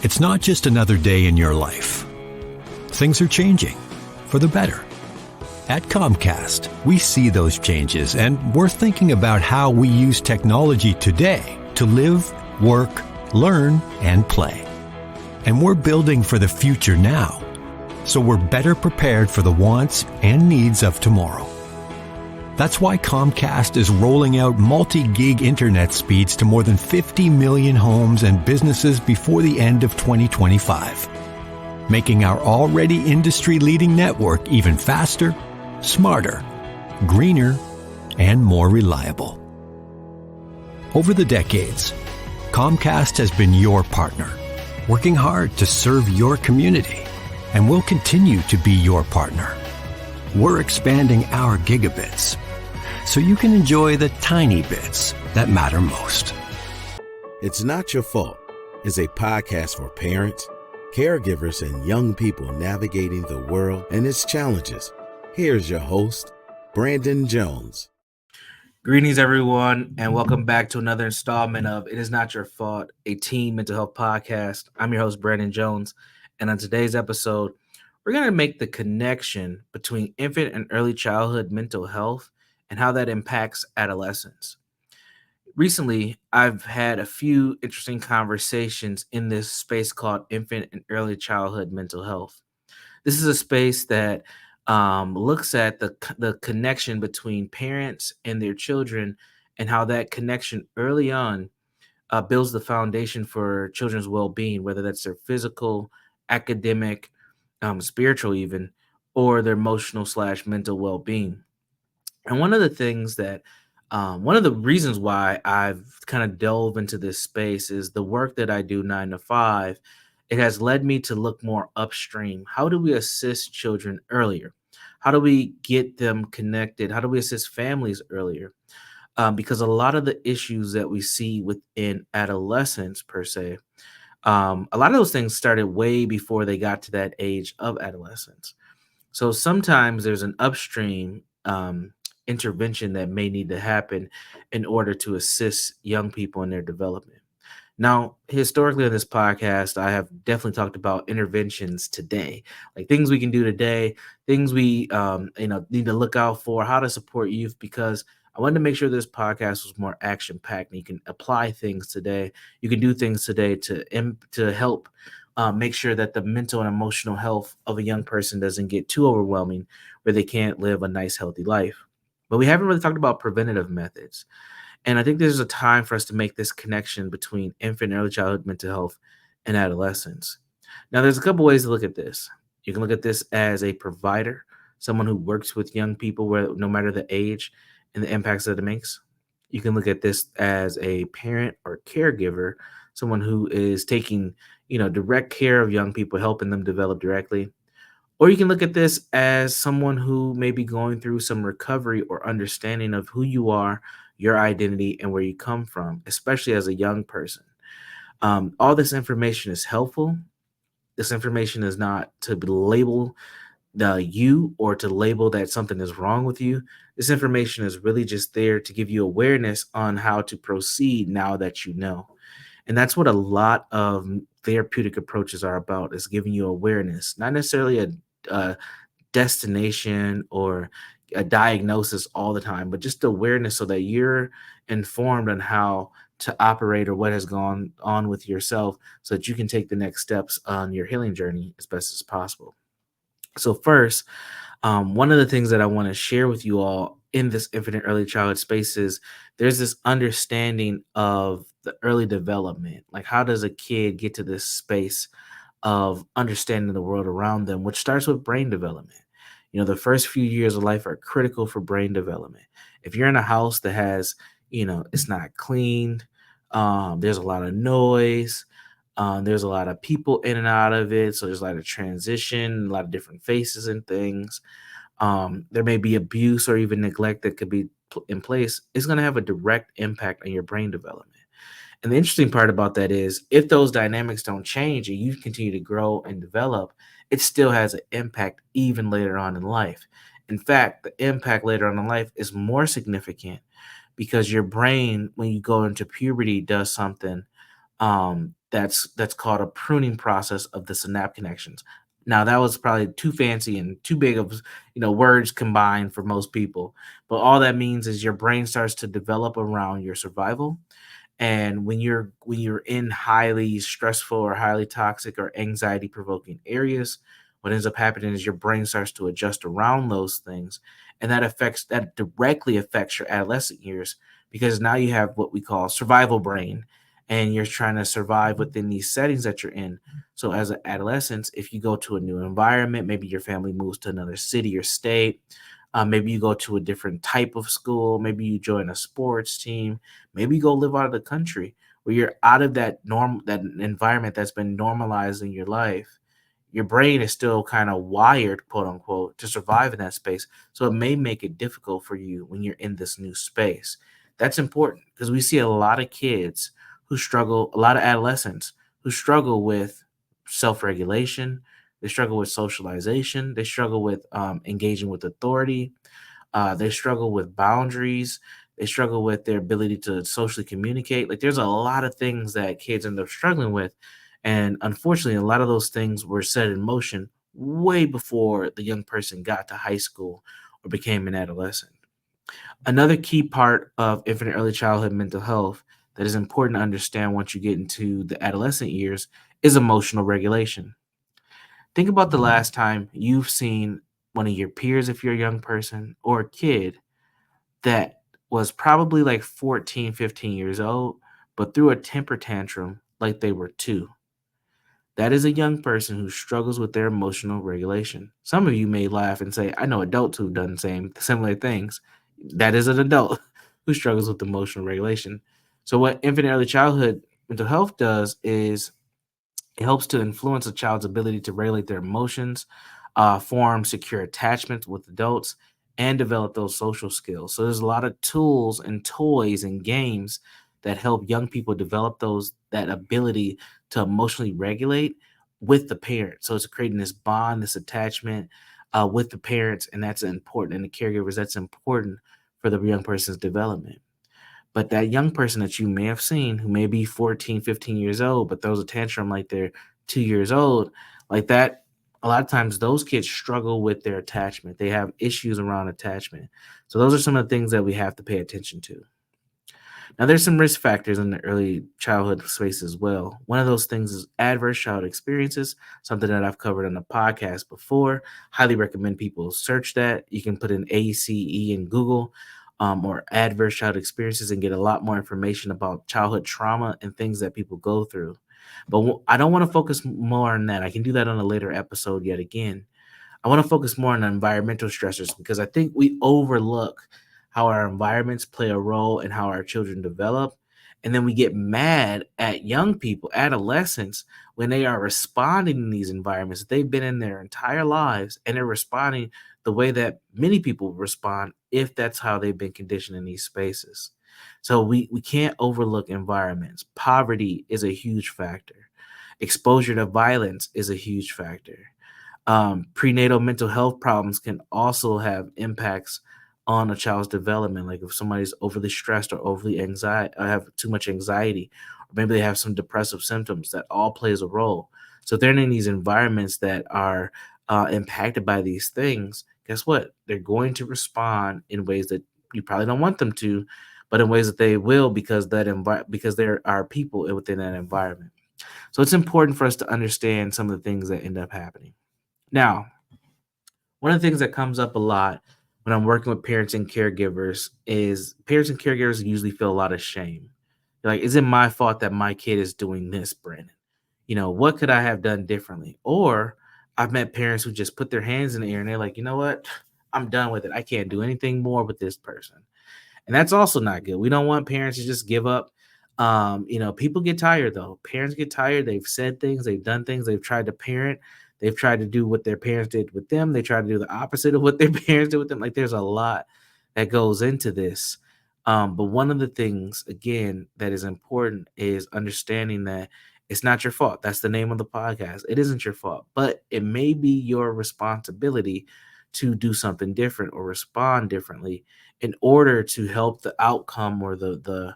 It's not just another day in your life. Things are changing for the better. At Comcast, we see those changes, and we're thinking about how we use technology today to live, work, learn, and play. And we're building for the future now, so we're better prepared for the wants and needs of tomorrow. That's why Comcast is rolling out multi-gig internet speeds to more than 50 million homes and businesses before the end of 2025, making our already industry-leading network even faster, smarter, greener, and more reliable. Over the decades, Comcast has been your partner, working hard to serve your community, and will continue to be your partner. We're expanding our gigabits so you can enjoy the tiny bits that matter most. It's Not Your Fault is a podcast for parents, caregivers, and young people navigating the world and its challenges. Here's your host, Brandon Jones. Greetings, everyone, and welcome back to another installment of It Is Not Your Fault, a teen mental health podcast. I'm your host, Brandon Jones, and on today's episode, we're going to make the connection between infant and early childhood mental health and how that impacts adolescence. Recently, I've had a few interesting conversations in this space called infant and early childhood mental health. This is a space that looks at the connection between parents and their children and how that connection early on builds the foundation for children's well-being, whether that's their physical, academic, spiritual even, or their emotional/mental well-being. And one of the things that one of the reasons why I've kind of delved into this space is the work that I do 9 to 5. It has led me to look more upstream. How do we assist children earlier? How do we get them connected? How do we assist families earlier? Because a lot of the issues that we see within adolescence, per se, a lot of those things started way before they got to that age of adolescence. So sometimes there's an upstream intervention that may need to happen in order to assist young people in their development. Now, historically on this podcast, I have definitely talked about interventions today, like things we can do today, things we need to look out for, how to support youth, because I wanted to make sure this podcast was more action packed and you can apply things today. You can do things today to help make sure that the mental and emotional health of a young person doesn't get too overwhelming where they can't live a nice, healthy life. But we haven't really talked about preventative methods. And I think there's a time for us to make this connection between infant and early childhood mental health and adolescence. Now, there's a couple ways to look at this. You can look at this as a provider, someone who works with young people where no matter the age and the impacts that it makes. You can look at this as a parent or caregiver, someone who is taking, direct care of young people, helping them develop directly. Or you can look at this as someone who may be going through some recovery or understanding of who you are, your identity, and where you come from, especially as a young person. All this information is helpful. This information is not to label you or to label that something is wrong with you. This information is really just there to give you awareness on how to proceed now that you know. And that's what a lot of therapeutic approaches are about, is giving you awareness, not necessarily a destination or a diagnosis all the time, but just awareness so that you're informed on how to operate or what has gone on with yourself so that you can take the next steps on your healing journey as best as possible. So first, one of the things that I want to share with you all in this infant and early childhood space is there's this understanding of the early development. Like, how does a kid get to this space of understanding the world around them, which starts with brain development. The first few years of life are critical for brain development. If you're in a house that has, it's not cleaned, there's a lot of noise, there's a lot of people in and out of it. So there's a lot of transition, a lot of different faces and things. There may be abuse or even neglect that could be in place. It's going to have a direct impact on your brain development. And the interesting part about that is if those dynamics don't change and you continue to grow and develop, it still has an impact even later on in life. In fact, the impact later on in life is more significant because your brain, when you go into puberty, does something that's called a pruning process of the synapse connections. Now that was probably too fancy and too big of words combined for most people, but all that means is your brain starts to develop around your survival. And when you're in highly stressful or highly toxic or anxiety provoking areas, what ends up happening is your brain starts to adjust around those things, and that directly affects your adolescent years, because now you have what we call survival brain, and you're trying to survive within these settings that you're in. So as an adolescent, if you go to a new environment, maybe your family moves to another city or state, maybe you go to a different type of school, maybe you join a sports team, maybe you go live out of the country, where you're out of that environment that's been normalized in your life. Your brain is still kind of wired, quote unquote, to survive in that space. So it may make it difficult for you when you're in this new space. That's important because we see a lot of kids who struggle, a lot of adolescents who struggle with self regulation. They struggle with socialization. They struggle with engaging with authority. They struggle with boundaries. They struggle with their ability to socially communicate. Like there's a lot of things that kids end up struggling with. And unfortunately, a lot of those things were set in motion way before the young person got to high school or became an adolescent. Another key part of infant and early childhood mental health that is important to understand once you get into the adolescent years is emotional regulation. Think about the last time you've seen one of your peers, if you're a young person, or a kid that was probably like 14, 15 years old, but threw a temper tantrum like they were two. That is a young person who struggles with their emotional regulation. Some of you may laugh and say, I know adults who've done similar things. That is an adult who struggles with emotional regulation. So, what infant and early childhood mental health does is it helps to influence a child's ability to regulate their emotions, form secure attachments with adults, and develop those social skills. So there's a lot of tools and toys and games that help young people develop that ability to emotionally regulate with the parent. So it's creating this bond, this attachment with the parents, and that's important. And the caregivers, that's important for the young person's development. But that young person that you may have seen who may be 14, 15 years old, but throws a tantrum like they're 2 years old, like that, a lot of times those kids struggle with their attachment. They have issues around attachment. So those are some of the things that we have to pay attention to. Now, there's some risk factors in the early childhood space as well. One of those things is adverse childhood experiences, something that I've covered on the podcast before. Highly recommend people search that. You can put in ACE in Google, or adverse childhood experiences, and get a lot more information about childhood trauma and things that people go through. But I don't want to focus more on that. I can do that on a later episode yet again. I want to focus more on environmental stressors because I think we overlook how our environments play a role in how our children develop. And then we get mad at young people, adolescents, when they are responding in these environments. They've been in their entire lives and they're responding the way that many people respond if that's how they've been conditioned in these spaces. So we can't overlook environments. Poverty is a huge factor. Exposure to violence is a huge factor. Prenatal mental health problems can also have impacts on a child's development. Like if somebody's overly stressed or overly anxiety, or have too much anxiety, or maybe they have some depressive symptoms, that all plays a role. So if they're in these environments that are impacted by these things, guess what? They're going to respond in ways that you probably don't want them to, but in ways that they will because because there are people within that environment. So it's important for us to understand some of the things that end up happening. Now, one of the things that comes up a lot when I'm working with parents and caregivers is parents and caregivers usually feel a lot of shame. They're like, is it my fault that my kid is doing this, Brandon? What could I have done differently? Or I've met parents who just put their hands in the air and they're like, you know what? I'm done with it. I can't do anything more with this person. And that's also not good. We don't want parents to just give up. People get tired though. Parents get tired. They've said things, they've done things, they've tried to parent, they've tried to do what their parents did with them. They try to do the opposite of what their parents did with them. Like there's a lot that goes into this. But one of the things, again, that is important is understanding that it's not your fault. That's the name of the podcast. It isn't your fault, but it may be your responsibility to do something different or respond differently in order to help the outcome or the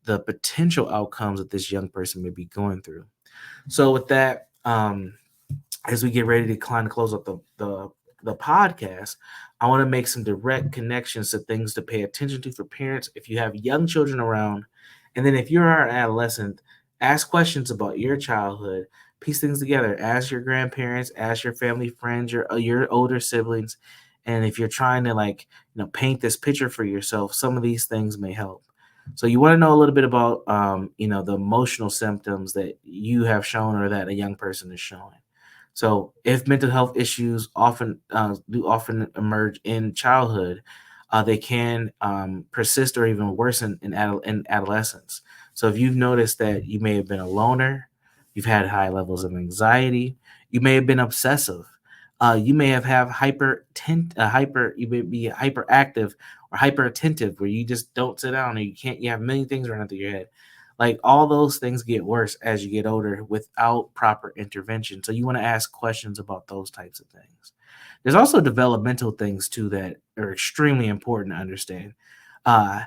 potential outcomes that this young person may be going through. So with that, as we get ready to kind of close up the podcast, I want to make some direct connections to things to pay attention to for parents if you have young children around, and then if you're an adolescent, ask questions about your childhood, piece things together, ask your grandparents, ask your family friends, your older siblings, and if you're trying to paint this picture for yourself, some of these things may help. So you want to know a little bit about the emotional symptoms that you have shown or that a young person is showing. So, if mental health issues often emerge in childhood, they can persist or even worsen in adolescence. So, if you've noticed that you may have been a loner, you've had high levels of anxiety, you may have been obsessive, you may have you may be hyperactive or hyper attentive, where you just don't sit down and you have many things running through your head. Like, all those things get worse as you get older without proper intervention. So you want to ask questions about those types of things. There's also developmental things too that are extremely important to understand. Uh,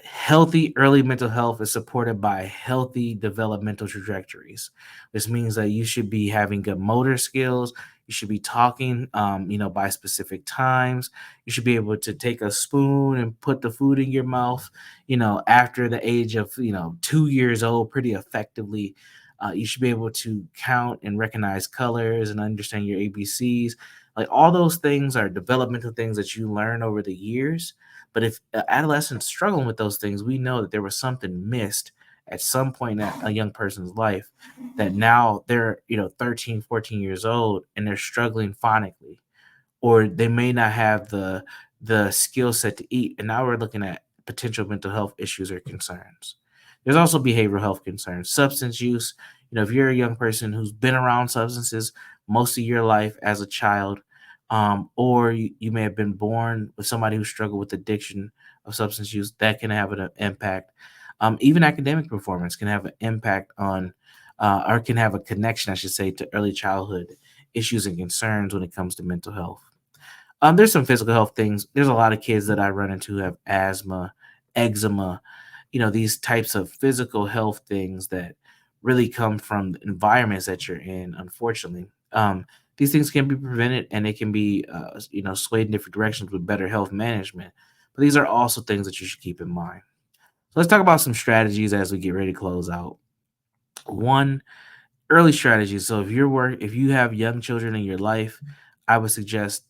Healthy early mental health is supported by healthy developmental trajectories. This means that you should be having good motor skills. You should be talking, by specific times. You should be able to take a spoon and put the food in your mouth, after the age of, 2 years old, pretty effectively. You should be able to count and recognize colors and understand your ABCs. Like, all those things are developmental things that you learn over the years. But if adolescents struggling with those things, we know that there was something missed at some point in a young person's life, that now they're, 13, 14 years old and they're struggling phonically, or they may not have the skill set to eat. And now we're looking at potential mental health issues or concerns. There's also behavioral health concerns, substance use. If you're a young person who's been around substances most of your life as a child, or you may have been born with somebody who struggled with addiction of substance use, that can have an impact. Even academic performance can have an impact on, or can have a connection, I should say, to early childhood issues and concerns when it comes to mental health. There's some physical health things. There's a lot of kids that I run into who have asthma, eczema, these types of physical health things that really come from the environments that you're in, unfortunately. These things can be prevented, and they can be, swayed in different directions with better health management. But these are also things that you should keep in mind. So let's talk about some strategies as we get ready to close out. One, early strategies. So if you have young children in your life, I would suggest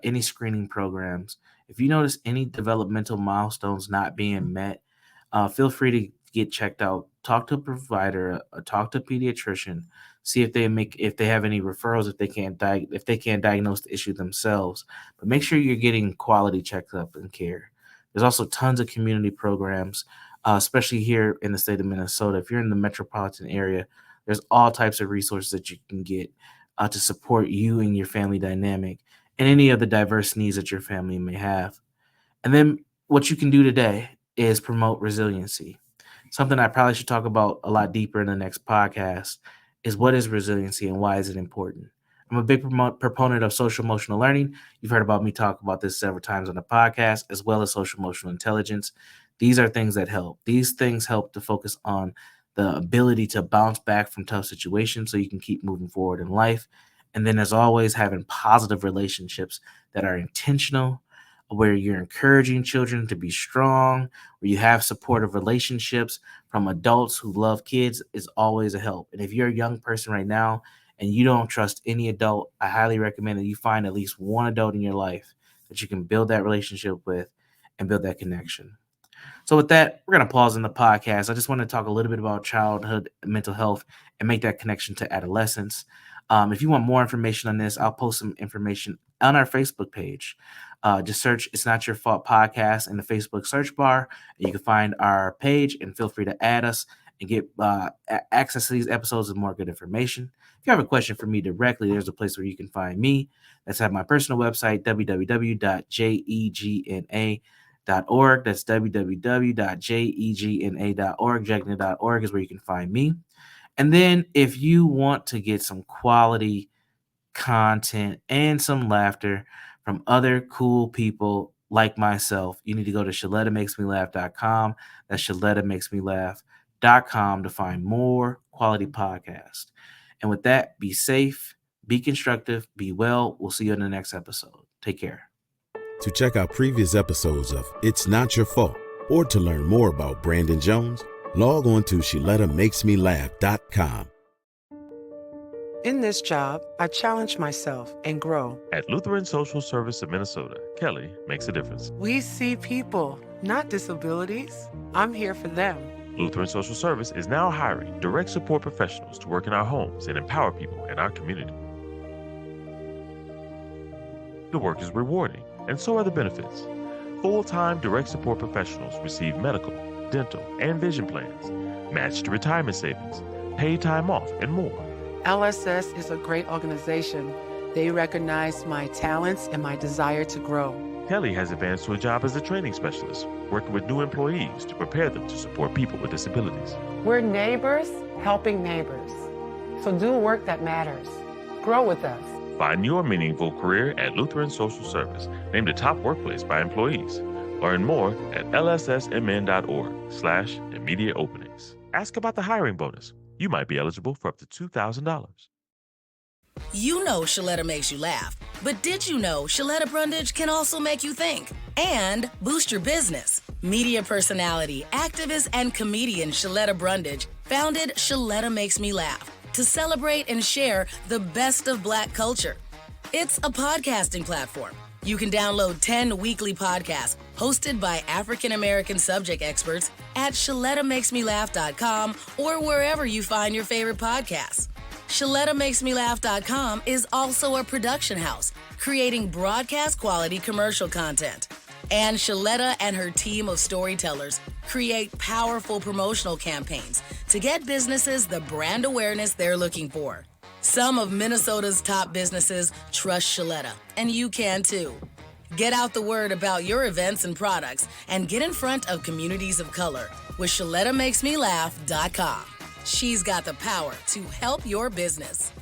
any screening programs. If you notice any developmental milestones not being met, feel free to get checked out. Talk to a provider, talk to a pediatrician, see if they have any referrals, if they can't diagnose the issue themselves. But make sure you're getting quality checkup and care. There's also tons of community programs, especially here in the state of Minnesota. If you're in the metropolitan area, there's all types of resources that you can get to support you and your family dynamic and any of the diverse needs that your family may have. And then what you can do today is promote resiliency. Something I probably should talk about a lot deeper in the next podcast is, what is resiliency and why is it important? I'm a big proponent of social emotional learning. You've heard about me talk about this several times on the podcast, as well as social emotional intelligence. These are things that help. These things help to focus on the ability to bounce back from tough situations so you can keep moving forward in life. And then, as always, having positive relationships that are intentional, where you're encouraging children to be strong, where you have supportive relationships from adults who love kids, is always a help. And if you're a young person right now and you don't trust any adult, I highly recommend that you find at least one adult in your life that you can build that relationship with and build that connection. So with that, we're going to pause in the podcast. I just want to talk a little bit about childhood mental health and make that connection to adolescence. If you want more information on this, I'll post some information on our Facebook page. Just search "It's Not Your Fault" podcast in the Facebook search bar, and you can find our page, and feel free to add us and get access to these episodes with more good information. If you have a question for me directly, there's a place where you can find me. That's at my personal website, www.jegna.org. That's www.jegna.org. Jegna.org is where you can find me. And then if you want to get some quality content and some laughter from other cool people like myself, you need to go to ShalettaMakesMeLaugh.com. That's Shaletta Makes Me Laugh. to find more quality podcasts. And with that, be safe, be constructive, be well. We'll see you in the next episode. Take care. To check out previous episodes of It's Not Your Fault, or to learn more about Brandon Jones, log on to ShalettaMakesMeLaugh.com. In this job, I challenge myself and grow. At Lutheran Social Service of Minnesota, Kelly makes a difference. We see people, not disabilities. I'm here for them. Lutheran Social Service is now hiring direct support professionals to work in our homes and empower people in our community. The work is rewarding, and so are the benefits. Full-time direct support professionals receive medical, dental, and vision plans, matched retirement savings, paid time off, and more. LSS is a great organization. They recognize my talents and my desire to grow. Kelly has advanced to a job as a training specialist, working with new employees to prepare them to support people with disabilities. We're neighbors helping neighbors. So do work that matters. Grow with us. Find your meaningful career at Lutheran Social Service, named a top workplace by employees. Learn more at lssmn.org/immediate openings. Ask about the hiring bonus. You might be eligible for up to $2,000. You know Shaletta makes you laugh, but did you know Shaletta Brundage can also make you think and boost your business? Media personality, activist, and comedian Shaletta Brundage founded Shaletta Makes Me Laugh to celebrate and share the best of Black culture. It's a podcasting platform. You can download 10 weekly podcasts hosted by African-American subject experts at ShalettaMakesMeLaugh.com or wherever you find your favorite podcasts. ShalettaMakesMeLaugh.com is also a production house, creating broadcast-quality commercial content. And Shaletta and her team of storytellers create powerful promotional campaigns to get businesses the brand awareness they're looking for. Some of Minnesota's top businesses trust Shaletta, and you can too. Get out the word about your events and products and get in front of communities of color with ShalettaMakesMeLaugh.com. She's got the power to help your business.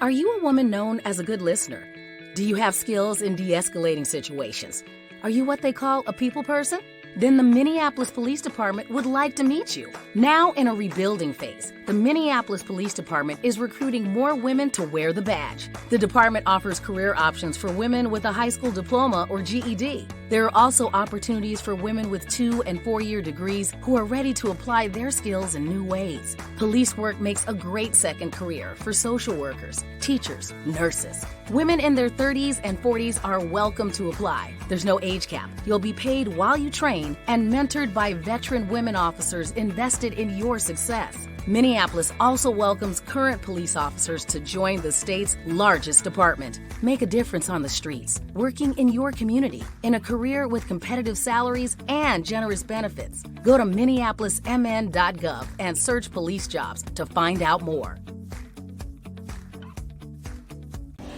Are you a woman known as a good listener? Do you have skills in de-escalating situations? Are you what they call a people person? Then the Minneapolis Police Department would like to meet you. Now in a rebuilding phase, the Minneapolis Police Department is recruiting more women to wear the badge. The department offers career options for women with a high school diploma or GED. There are also opportunities for women with 2- and 4-year degrees who are ready to apply their skills in new ways. Police work makes a great second career for social workers, teachers, nurses. Women in their 30s and 40s are welcome to apply. There's no age cap. You'll be paid while you train and mentored by veteran women officers invested in your success. Minneapolis also welcomes current police officers to join the state's largest department. Make a difference on the streets, working in your community, in a career with competitive salaries and generous benefits. Go to minneapolismn.gov and search police jobs to find out more.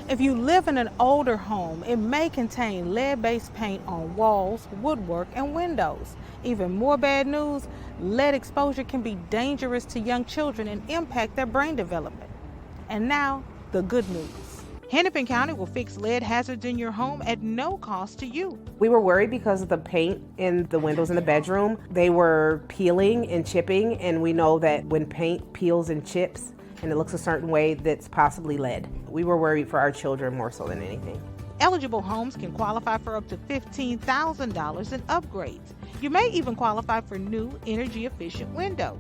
If you live in an older home, it may contain lead-based paint on walls, woodwork, and windows. Even more bad news, lead exposure can be dangerous to young children and impact their brain development. And now, the good news. Hennepin County will fix lead hazards in your home at no cost to you. We were worried because of the paint in the windows in the bedroom. They were peeling and chipping, and we know that when paint peels and chips, and it looks a certain way, that's possibly lead. We were worried for our children more so than anything. Eligible homes can qualify for up to $15,000 in upgrades. You may even qualify for new energy-efficient windows.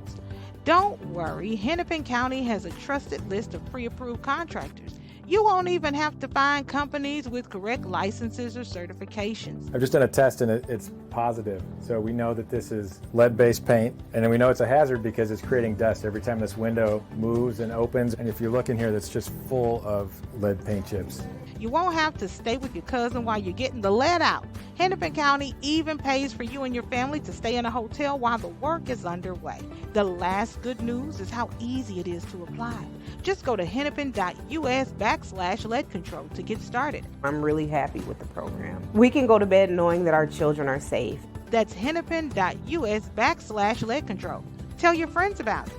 Don't worry, Hennepin County has a trusted list of pre-approved contractors. You won't even have to find companies with correct licenses or certifications. I've just done a test and it's positive. So we know that this is lead-based paint, and then we know it's a hazard because it's creating dust every time this window moves and opens. And if you look in here, that's just full of lead paint chips. You won't have to stay with your cousin while you're getting the lead out. Hennepin County even pays for you and your family to stay in a hotel while the work is underway. The last good news is how easy it is to apply. Just go to hennepin.us/lead control to get started. I'm really happy with the program. We can go to bed knowing that our children are safe. That's hennepin.us/lead control. Tell your friends about it.